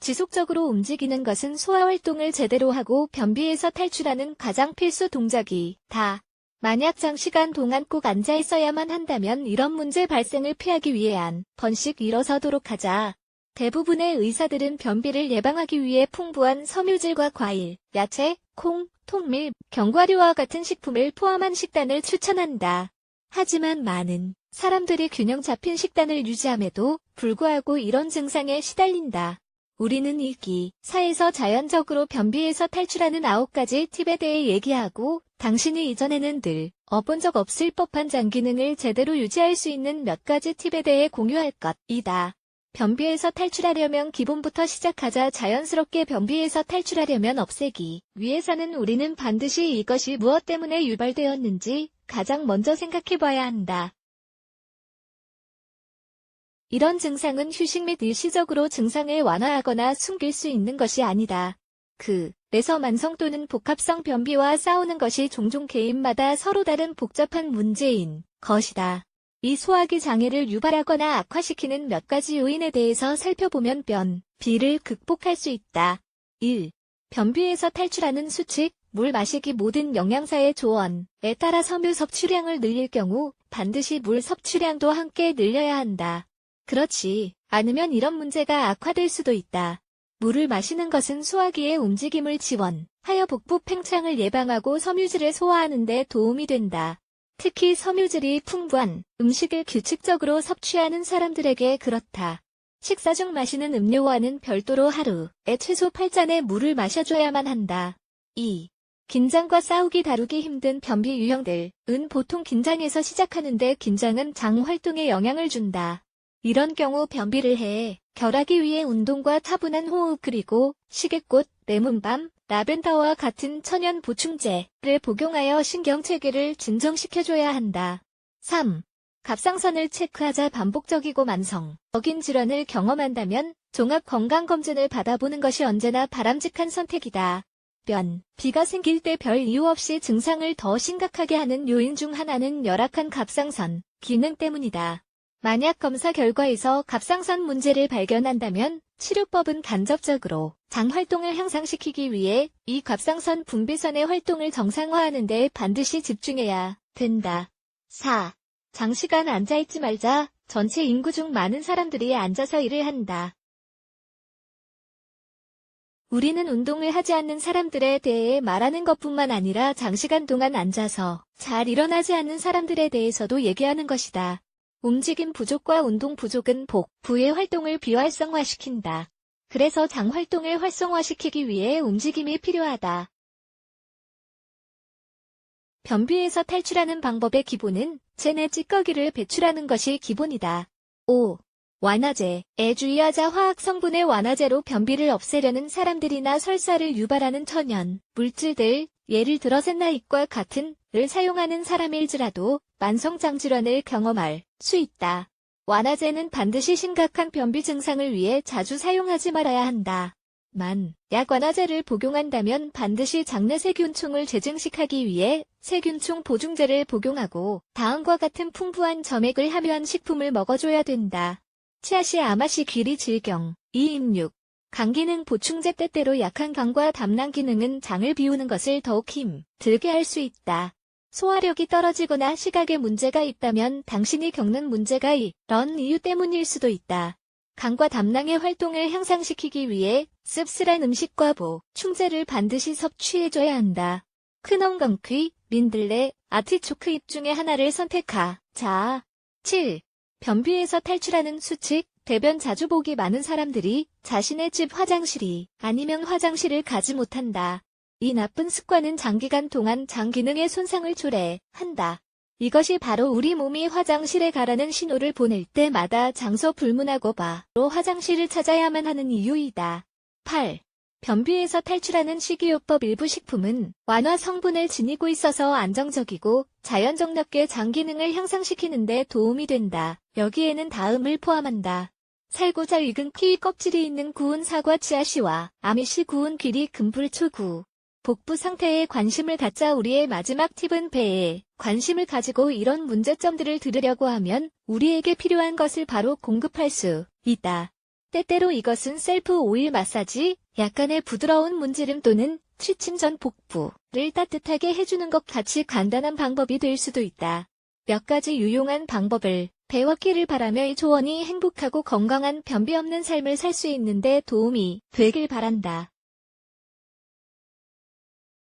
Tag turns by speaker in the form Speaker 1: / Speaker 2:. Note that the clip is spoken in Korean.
Speaker 1: 지속적으로 움직이는 것은 소화활동을 제대로 하고 변비에서 탈출하는 가장 필수 동작이다. 만약 장시간 동안 꼭 앉아 있어야만 한다면 이런 문제 발생을 피하기 위해 한 번씩 일어서도록 하자. 대부분의 의사들은 변비를 예방하기 위해 풍부한 섬유질과 과일, 야채, 콩, 통밀, 견과류와 같은 식품을 포함한 식단을 추천한다. 하지만 많은 사람들이 균형 잡힌 식단을 유지함에도 불구하고 이런 증상에 시달린다. 우리는 이 기사에서 자연적으로 변비에서 탈출하는 9가지 팁에 대해 얘기하고 당신이 이전에는 늘 어본 적 없을 법한 장 기능을 제대로 유지할 수 있는 몇 가지 팁에 대해 공유할 것이다. 변비에서 탈출하려면 기본부터 시작하자. 자연스럽게 변비에서 탈출하려면 없애기 위해서는 우리는 반드시 이것이 무엇 때문에 유발되었는지 가장 먼저 생각해봐야 한다. 이런 증상은 휴식 및 일시적으로 증상을 완화하거나 숨길 수 있는 것이 아니다. 그래서 만성 또는 복합성 변비와 싸우는 것이 종종 개인마다 서로 다른 복잡한 문제인 것이다. 이 소화기 장애를 유발하거나 악화시키는 몇 가지 요인에 대해서 살펴보면 변비를 극복할 수 있다. 1. 변비에서 탈출하는 수칙, 물 마시기. 모든 영양사의 조언에 따라 섬유 섭취량을 늘릴 경우 반드시 물 섭취량도 함께 늘려야 한다. 그렇지 않으면 이런 문제가 악화될 수도 있다. 물을 마시는 것은 소화기의 움직임을 지원하여 복부 팽창을 예방하고 섬유질을 소화하는 데 도움이 된다. 특히 섬유질이 풍부한 음식을 규칙적으로 섭취하는 사람들에게 그렇다. 식사 중 마시는 음료와는 별도로 하루에 최소 8잔의 물을 마셔줘야만 한다. 2. 긴장과 싸우기. 다루기 힘든 변비 유형들은 보통 긴장에서 시작하는데 긴장은 장 활동에 영향을 준다. 이런 경우 변비를 해결하기 위해 운동과 차분한 호흡 그리고 시계꽃, 레몬밤, 라벤더와 같은 천연 보충제를 복용하여 신경체계를 진정시켜줘야 한다. 3. 갑상선을 체크하자. 반복적이고 만성적인 질환을 경험한다면 종합건강검진을 받아보는 것이 언제나 바람직한 선택이다. 변비가 생길 때 별 이유 없이 증상을 더 심각하게 하는 요인 중 하나는 열악한 갑상선 기능 때문이다. 만약 검사 결과에서 갑상선 문제를 발견한다면 치료법은 간접적으로 장 활동을 향상시키기 위해 이 갑상선 분비선의 활동을 정상화하는 데 반드시 집중해야 된다. 4. 장시간 앉아있지 말자. 전체 인구 중 많은 사람들이 앉아서 일을 한다. 우리는 운동을 하지 않는 사람들에 대해 말하는 것뿐만 아니라 장시간 동안 앉아서 잘 일어나지 않는 사람들에 대해서도 얘기하는 것이다. 움직임 부족과 운동 부족은 복부의 활동을 비활성화시킨다. 그래서 장 활동을 활성화시키기 위해 움직임이 필요하다. 변비에서 탈출하는 방법의 기본은 체내 찌꺼기를 배출하는 것이 기본이다. 5. 완화제에 주의하자. 화학 성분의 완화제로 변비를 없애려는 사람들이나 설사를 유발하는 천연 물질들, 예를 들어 셋나잇과 같은 을 사용하는 사람일지라도 만성장질환을 경험할 수 있다. 완화제는 반드시 심각한 변비 증상을 위해 자주 사용하지 말아야 한다. 만약 완화제를 복용한다면 반드시 장내 세균총을 재증식하기 위해 세균총 보충제를 복용하고 다음과 같은 풍부한 점액을 함유한 식품을 먹어줘야 된다. 치아시, 아마시, 귀리, 질경, 이임육. 간 기능 보충제. 때때로 약한 간과 담낭 기능은 장을 비우는 것을 더욱 힘들게 할 수 있다. 소화력이 떨어지거나 시각에 문제가 있다면 당신이 겪는 문제가 이런 이유 때문일 수도 있다. 간과 담낭의 활동을 향상시키기 위해 씁쓸한 음식과 보충제를 반드시 섭취해줘야 한다. 큰엉겅퀴, 민들레, 아티초크 잎 중에 하나를 선택하자. 7. 변비에서 탈출하는 수칙. 대변 자주 보기. 많은 사람들이 자신의 집 화장실이 아니면 화장실을 가지 못한다. 이 나쁜 습관은 장기간 동안 장 기능에 손상을 초래한다. 이것이 바로 우리 몸이 화장실에 가라는 신호를 보낼 때마다 장소 불문하고 바로 화장실을 찾아야만 하는 이유이다. 8. 변비에서 탈출하는 식이요법. 일부 식품은 완화 성분을 지니고 있어서 안정적이고 자연적납게 장 기능을 향상시키는 데 도움이 된다. 여기에는 다음을 포함한다. 살구자 익은 키위 껍질이 있는 구운 사과, 치아씨와 아미씨, 구운 귀리, 금불초구. 복부 상태에 관심을 갖자. 우리의 마지막 팁은 배에 관심을 가지고 이런 문제점들을 들으려고 하면 우리에게 필요한 것을 바로 공급할 수 있다. 때때로 이것은 셀프 오일 마사지, 약간의 부드러운 문지름 또는 취침 전 복부를 따뜻하게 해주는 것 같이 간단한 방법이 될 수도 있다. 몇 가지 유용한 방법을 배웠기를 바라며 이 조언이 행복하고 건강한 변비 없는 삶을 살 수 있는데 도움이 되길 바란다.